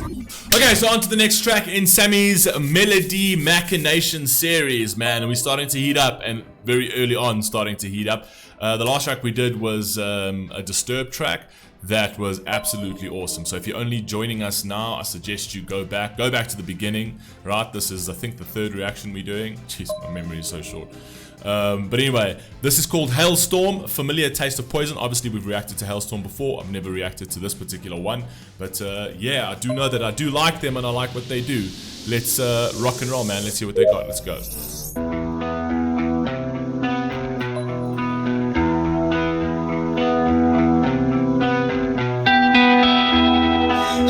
Okay, so on to the next track in Sammy's Melody Machination series, man. And we're starting to heat up, and very early on starting to heat up. The last track we did was a Disturbed track that was absolutely awesome. So if you're only joining us now, I suggest you go back to the beginning, right? This is, I think, the third reaction we're doing. Jeez, my memory is so short. But anyway, this is called Halestorm, Familiar Taste of Poison. Obviously, we've reacted to Halestorm before. I've never reacted to this particular one. But yeah, I do know that I do like them and I like what they do. Let's rock and roll, man. Let's hear what they got. Let's go.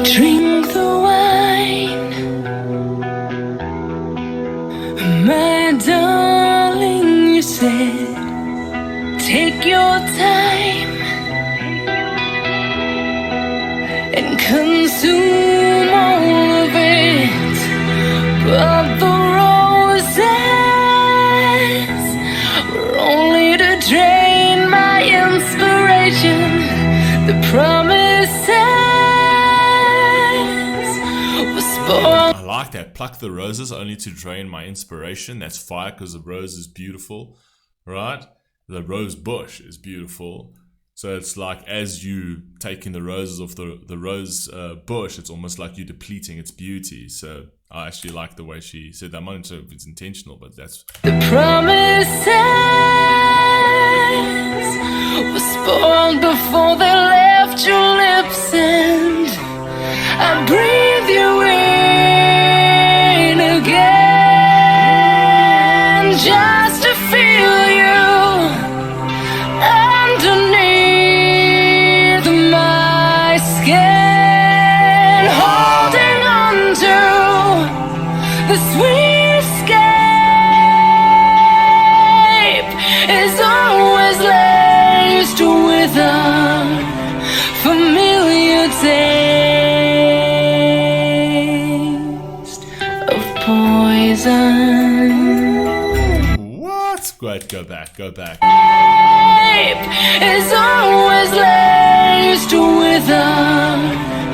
Drink the wine, my darling, you said, take your time and consume all of it, but the roses were only to drain my inspiration. The promises I like that. Pluck the roses only to drain my inspiration. That's fire, because the rose is beautiful, right? The rose bush is beautiful. So it's like as you taking the roses off the rose bush, it's almost like you're depleting its beauty. So I actually like the way she said that. I'm not sure if it's intentional, but that's... The promises were spoiled before they left your lips, and I breathe you in again, just to feel you underneath my skin, holding on to the sweet escape is always laced with a familiar taste of poison. What? Great, go back. Is always laced with a...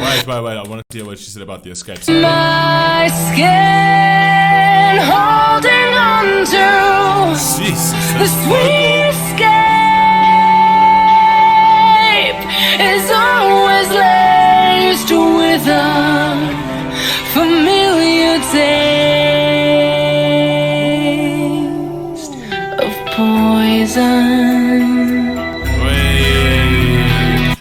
Wait, I want to hear what she said about the escape. My skin, holding on to the sweet escape is always laced with a familiar taste of poison.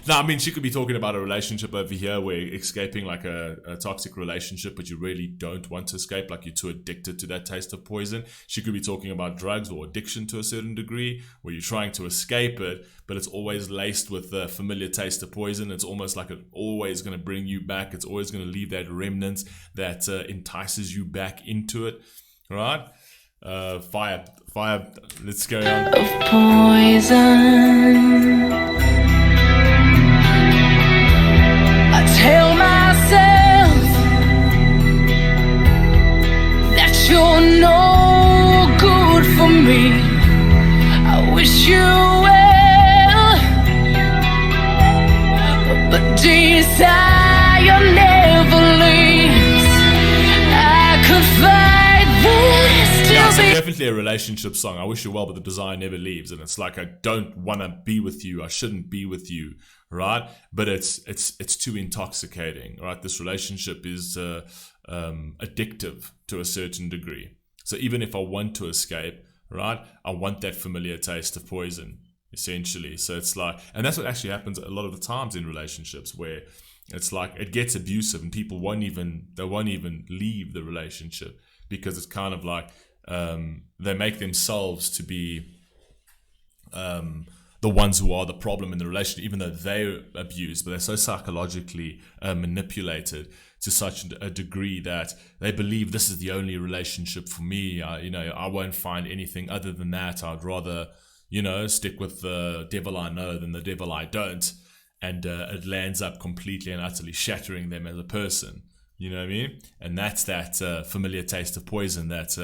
No, I mean, she could be talking about a relationship over here where escaping like a toxic relationship, but you really don't want to escape, like you're too addicted to that taste of poison. She could be talking about drugs or addiction to a certain degree, where you're trying to escape it, but it's always laced with the familiar taste of poison. It's almost like it's always going to bring you back. It's always going to leave that remnant that entices you back into it, right? Fire, let's go on. Of poison, I tell myself that you're no good for me. I wish you well, but desire never leaves. I could fight this till it's definitely a relationship song. I wish you well, but the desire never leaves. And it's like, I don't want to be with you. I shouldn't be with you, right? But it's too intoxicating, right? This relationship is addictive to a certain degree. So even if I want to escape, right, I want that familiar taste of poison, essentially. So it's like, and that's what actually happens a lot of the times in relationships, where it's like it gets abusive and people won't even leave the relationship, because it's kind of like they make themselves to be the ones who are the problem in the relationship, even though they're abused, but they're so psychologically manipulated to such a degree that they believe this is the only relationship for me. I won't find anything other than that. I'd rather, stick with the devil I know than the devil I don't. And it lands up completely and utterly shattering them as a person. You know what I mean? And that's that familiar taste of poison that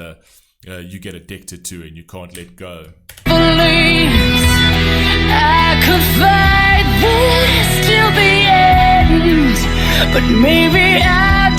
you get addicted to and you can't let go. I could fight this till the end, but maybe I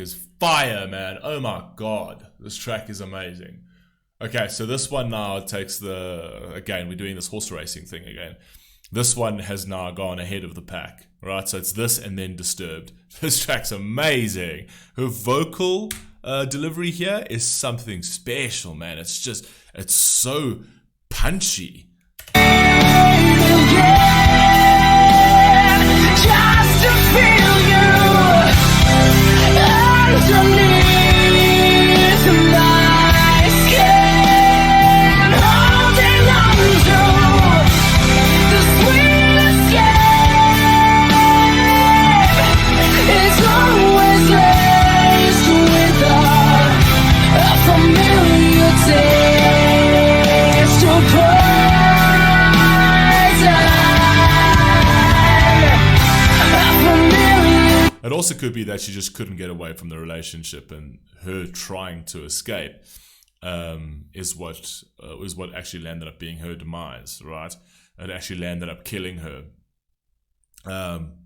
is fire, man. Oh my god, this track is amazing. Okay, so this one now takes again, we're doing this horse racing thing again. This one has now gone ahead of the pack, right? So it's this and then Disturbed. This track's amazing. Her vocal delivery here is something special, man. It's so punchy. Just to feel you underneath my skin, holding on to the sweet escape. It's always laced with a familiar taste of It also could be that she just couldn't get away from the relationship, and her trying to escape is what actually landed up being her demise, right? It actually landed up killing her.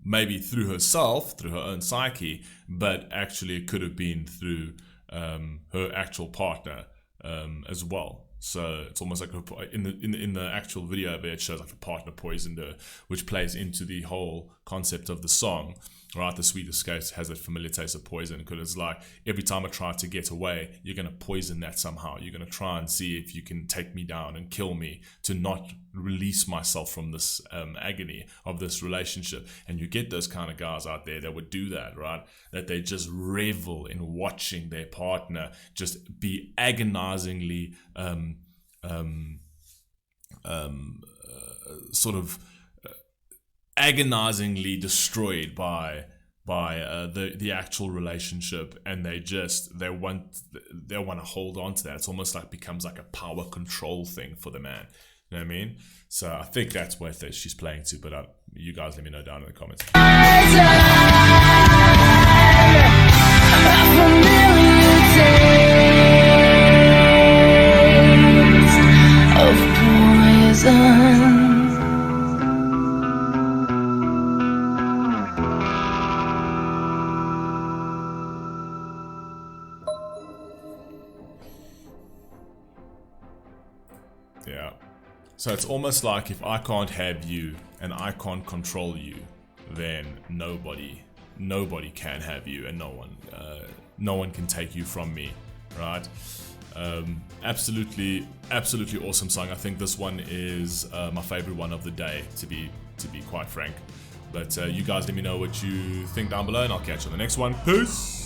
Maybe through herself, through her own psyche, but actually it could have been through her actual partner as well. So it's almost like in the actual video of it shows like a partner poisoned her, which plays into the whole concept of the song, right? The sweet escape has that familiar taste of poison, because it's like every time I try to get away, you're going to poison that somehow. You're going to try and see if you can take me down and kill me to not release myself from this agony of this relationship. And you get those kind of guys out there that would do that, right? That they just revel in watching their partner just be agonizingly agonizingly destroyed by the actual relationship, and they want to hold on to that. It's almost like becomes like a power control thing for the man. You know what I mean? So I think that's what she's playing to. But you guys let me know down in the comments. Yeah. So it's almost like if I can't have you and I can't control you, then nobody can have you, and no one can take you from me, right? Absolutely awesome song. I think this one is my favorite one of the day, to be quite frank. But you guys let me know what you think down below, and I'll catch you on the next one. Peace.